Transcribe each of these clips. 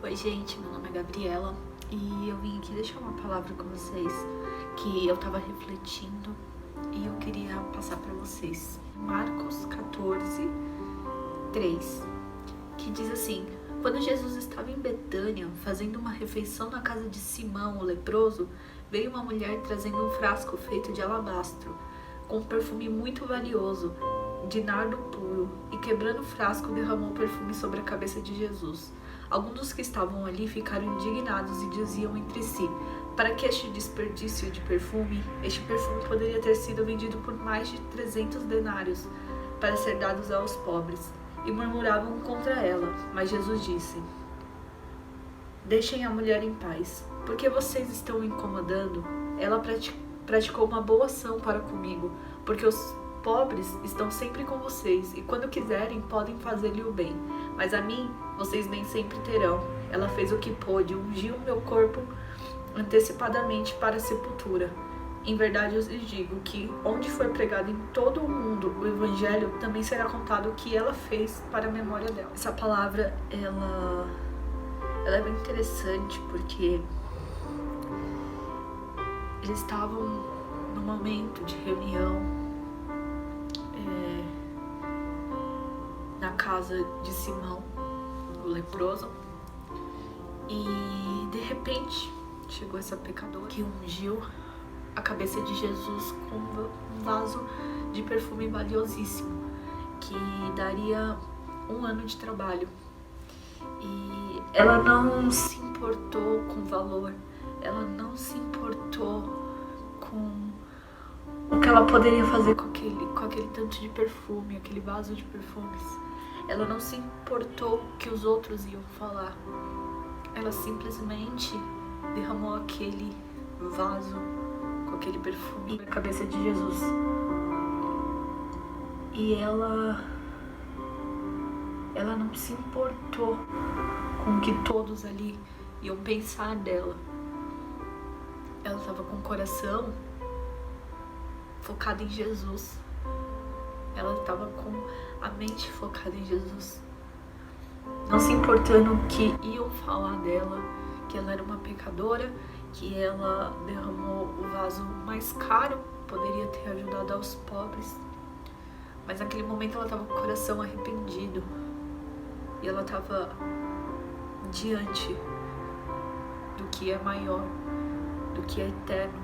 Oi gente, meu nome é Gabriela e eu vim aqui deixar uma palavra com vocês que eu tava refletindo e eu queria passar para vocês. Marcos 14, 3, que diz assim: quando Jesus estava em Betânia, fazendo uma refeição na casa de Simão, o leproso, veio uma mulher trazendo um frasco feito de alabastro, com um perfume muito valioso, de nardo puro, e quebrando o frasco derramou o perfume sobre a cabeça de Jesus. Alguns dos que estavam ali ficaram indignados e diziam entre si: para que este desperdício de perfume? Este perfume poderia ter sido vendido por mais de 300 denários para ser dados aos pobres. E murmuravam contra ela. Mas Jesus disse: deixem a mulher em paz, porque vocês estão incomodando. Ela praticou uma boa ação para comigo, porque os pobres estão sempre com vocês, e quando quiserem podem fazer-lhe o bem, mas a mim vocês nem sempre terão. Ela fez o que pôde, ungiu o meu corpo antecipadamente para a sepultura. Em verdade eu lhes digo que onde for pregado em todo o mundo o evangelho, também será contado o que ela fez para a memória dela. Essa palavra, ela é bem interessante, porque eles estavam num momento de reunião na casa de Simão, o leproso, e de repente chegou essa pecadora que ungiu a cabeça de Jesus com um vaso de perfume valiosíssimo, que daria 1 ano de trabalho. E ela não se importou com o valor, ela não se importou com o que ela poderia fazer com aquele tanto de perfume, aquele vaso de perfumes. Ela não se importou o que os outros iam falar. Ela simplesmente derramou aquele vaso com aquele perfume na cabeça de Jesus. E ela não se importou com o que todos ali iam pensar dela. Ela estava com o coração focada em Jesus. Ela estava com a mente focada em Jesus, não se importando o que iam falar dela, que ela era uma pecadora, que ela derramou o vaso mais caro, poderia ter ajudado aos pobres. Mas naquele momento ela estava com o coração arrependido e ela estava diante do que é maior, do que é eterno.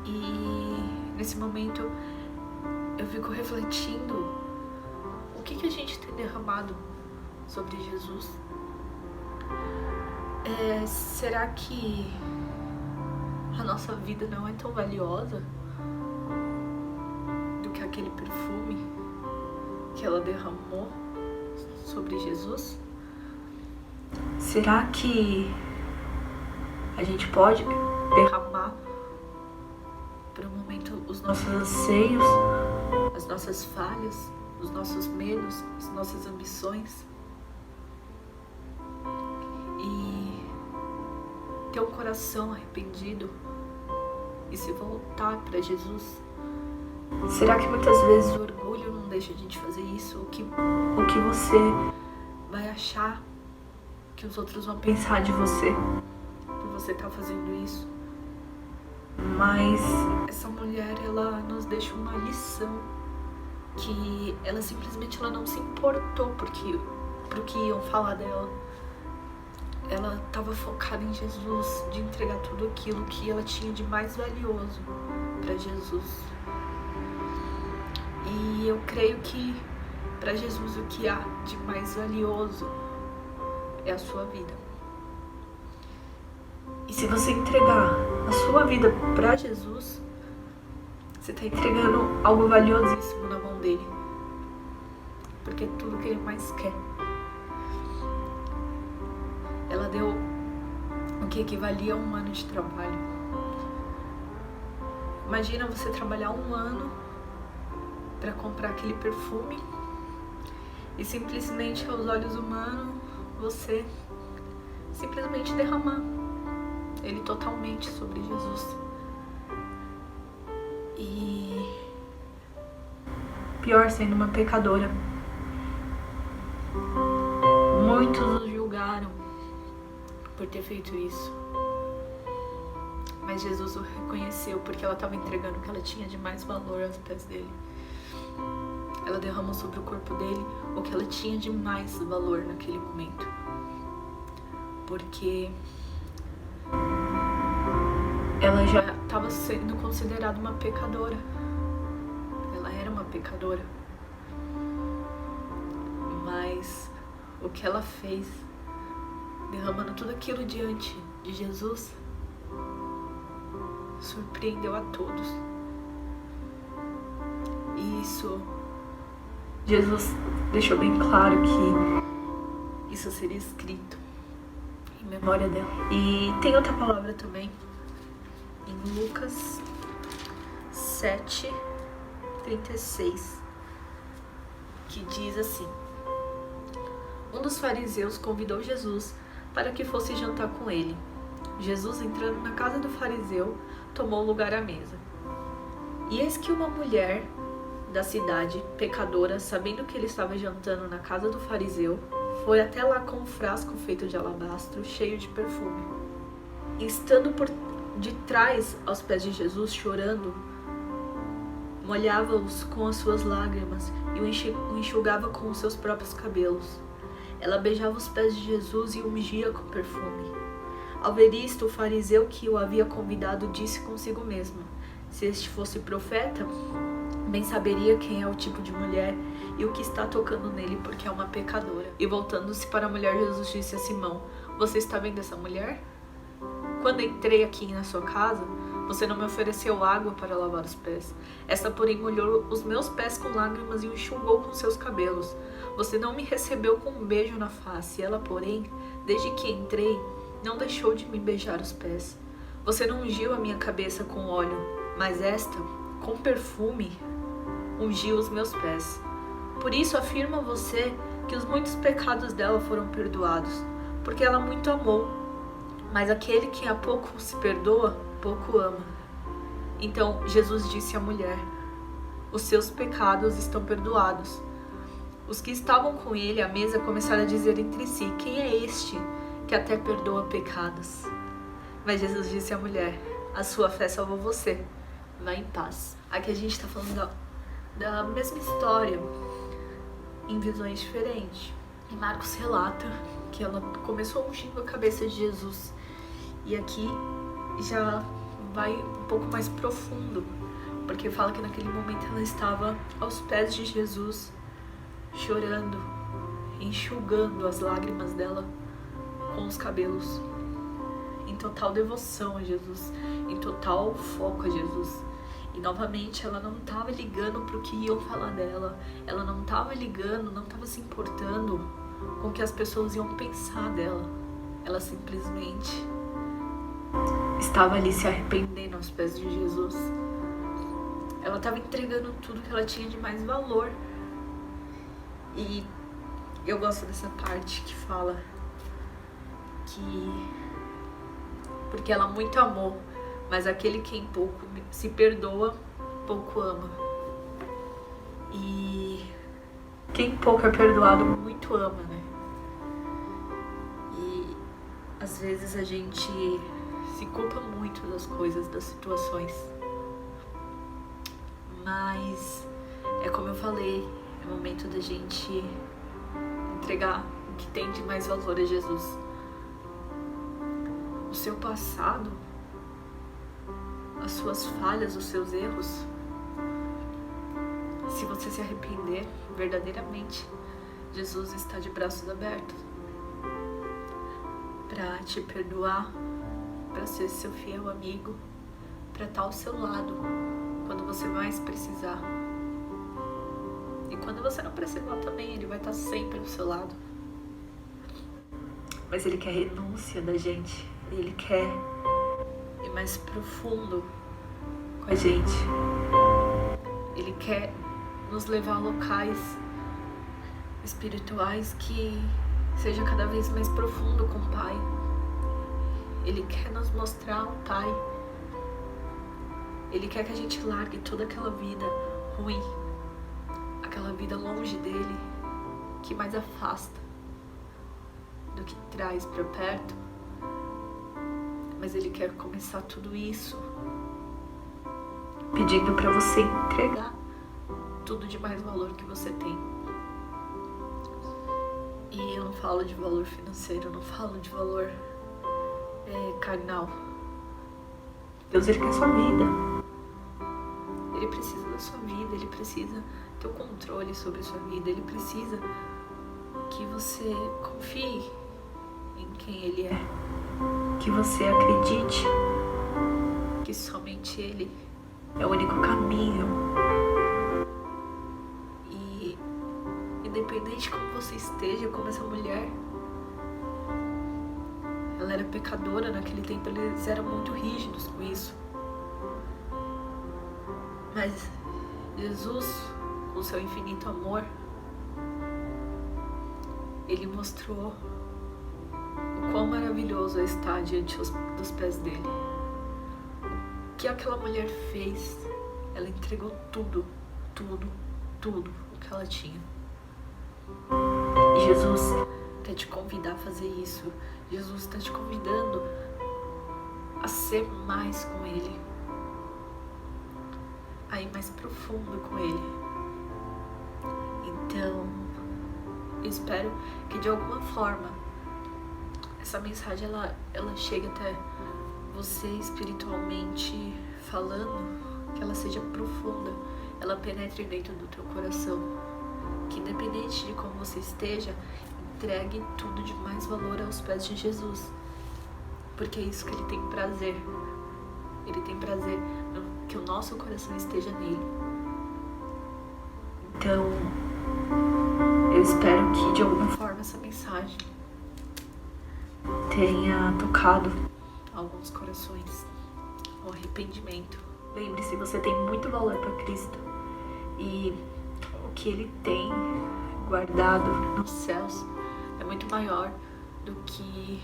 E nesse momento eu fico refletindo o que a gente tem derramado sobre Jesus. Será que a nossa vida não é tão valiosa do que aquele perfume que ela derramou sobre Jesus? Será que a gente pode derramar por um momento os nossos anseios, as nossas falhas, os nossos medos, as nossas ambições, e ter um coração arrependido e se voltar para Jesus? Será que muitas vezes o orgulho não deixa a gente fazer isso? O que você vai achar, que os outros vão pensar de você por você estar fazendo isso? Mas essa mulher, ela nos deixa uma lição, que ela simplesmente não se importou pro que iam falar dela. Ela estava focada em Jesus, de entregar tudo aquilo que ela tinha de mais valioso para Jesus. E eu creio que para Jesus o que há de mais valioso é a sua vida. E se você entregar a sua vida para Jesus, você está entregando algo valiosíssimo na mão dele, porque é tudo que ele mais quer. Ela deu o que equivalia a 1 ano de trabalho. Imagina você trabalhar 1 ano para comprar aquele perfume e simplesmente, aos olhos humanos, você simplesmente derramar ele totalmente sobre Jesus. E pior, sendo uma pecadora. Muitos os julgaram odiaram por ter feito isso. Mas Jesus o reconheceu porque ela estava entregando o que ela tinha de mais valor aos pés dele. Ela derramou sobre o corpo dele o que ela tinha de mais valor naquele momento. Porque ela já estava sendo considerada uma pecadora. Ela era uma pecadora. Mas o que ela fez, derramando tudo aquilo diante de Jesus, surpreendeu a todos. E isso, Jesus deixou bem claro que isso seria escrito em memória dela. E tem outra palavra também, em Lucas 7:36, que diz assim: um dos fariseus convidou Jesus para que fosse jantar com ele. Jesus, entrando na casa do fariseu, tomou lugar à mesa. E eis que uma mulher da cidade, pecadora, sabendo que ele estava jantando na casa do fariseu, foi até lá com um frasco feito de alabastro, cheio de perfume. E estando por detrás aos pés de Jesus, chorando, molhava-os com as suas lágrimas e o enxugava com os seus próprios cabelos. Ela beijava os pés de Jesus e o ungia com perfume. Ao ver isto, o fariseu que o havia convidado disse consigo mesmo: se este fosse profeta, bem saberia quem é o tipo de mulher e o que está tocando nele, porque é uma pecadora. E voltando-se para a mulher, Jesus disse a Simão: você está vendo essa mulher? Quando entrei aqui na sua casa, você não me ofereceu água para lavar os pés. Esta, porém, molhou os meus pés com lágrimas e o enxugou com seus cabelos. Você não me recebeu com um beijo na face. Ela, porém, desde que entrei, não deixou de me beijar os pés. Você não ungiu a minha cabeça com óleo, mas esta, com perfume, ungiu os meus pés. Por isso afirmo a você que os muitos pecados dela foram perdoados, porque ela muito amou. Mas aquele que a pouco se perdoa, pouco ama. Então Jesus disse à mulher: os seus pecados estão perdoados. Os que estavam com ele à mesa começaram a dizer entre si: quem é este que até perdoa pecados? Mas Jesus disse à mulher: a sua fé salvou você. Vá em paz. Aqui a gente está falando da mesma história, em visões diferentes. E Marcos relata que ela começou ungindo a cabeça de Jesus. E aqui já vai um pouco mais profundo, porque fala que naquele momento ela estava aos pés de Jesus, chorando, enxugando as lágrimas dela com os cabelos, em total devoção a Jesus, em total foco a Jesus. E novamente ela não estava ligando para o que iam falar dela, ela não estava ligando, não estava se importando com o que as pessoas iam pensar dela. Ela simplesmente estava ali se arrependendo aos pés de Jesus. Ela estava entregando tudo que ela tinha de mais valor. E eu gosto dessa parte que fala que porque ela muito amou, mas aquele que em pouco se perdoa, pouco ama. E quem pouco é perdoado, muito ama, né? E às vezes a gente se culpa muito das coisas, das situações. Mas é como eu falei, é momento da gente entregar o que tem de mais valor a Jesus. O seu passado, as suas falhas, os seus erros, se você se arrepender verdadeiramente, Jesus está de braços abertos para te perdoar, para ser seu fiel amigo, para estar ao seu lado quando você mais precisar. E quando você não precisar também, Ele vai estar sempre ao seu lado. Mas Ele quer renúncia da gente. Ele quer ir mais profundo com a gente. Ele quer nos levar a locais espirituais que seja cada vez mais profundo com o Pai. Ele quer nos mostrar o Pai. Ele quer que a gente largue toda aquela vida ruim, aquela vida longe dele, que mais afasta. do que traz para perto, mas Ele quer começar tudo isso pedindo para você entregar tudo de mais valor que você tem. E eu não falo de valor financeiro, eu não falo de valor carnal. Deus, Ele quer sua vida. Ele precisa da sua vida, Ele precisa ter o controle sobre a sua vida, Ele precisa que você confie em quem Ele é, que você acredite que somente Ele é o único caminho. E independente de como você esteja, como essa mulher, ela era pecadora naquele tempo, eles eram muito rígidos com isso. Mas Jesus, com seu infinito amor, Ele mostrou o quão maravilhoso é estar diante dos pés dele. O que aquela mulher fez, ela entregou tudo o que ela tinha. E Jesus quer te convidar a fazer isso. Jesus está te convidando a ser mais com Ele, a ir mais profundo com Ele. Então, eu espero que de alguma forma essa mensagem ela chegue até você espiritualmente falando, que ela seja profunda, ela penetre dentro do teu coração, que independente de como você esteja, entregue tudo de mais valor aos pés de Jesus, porque é isso que Ele tem prazer. Ele tem prazer que o nosso coração esteja nele. Então, eu espero que de alguma forma essa mensagem tenha tocado alguns corações, o arrependimento. Lembre-se, você tem muito valor para Cristo, e o que Ele tem guardado nos céus é muito maior do que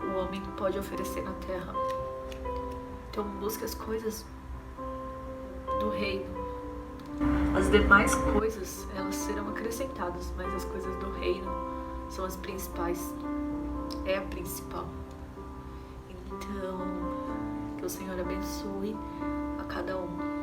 o homem pode oferecer na terra. Então busque as coisas do reino. As demais coisas, elas serão acrescentadas, mas as coisas do reino são as principais. É a principal. Então, que o Senhor abençoe a cada um.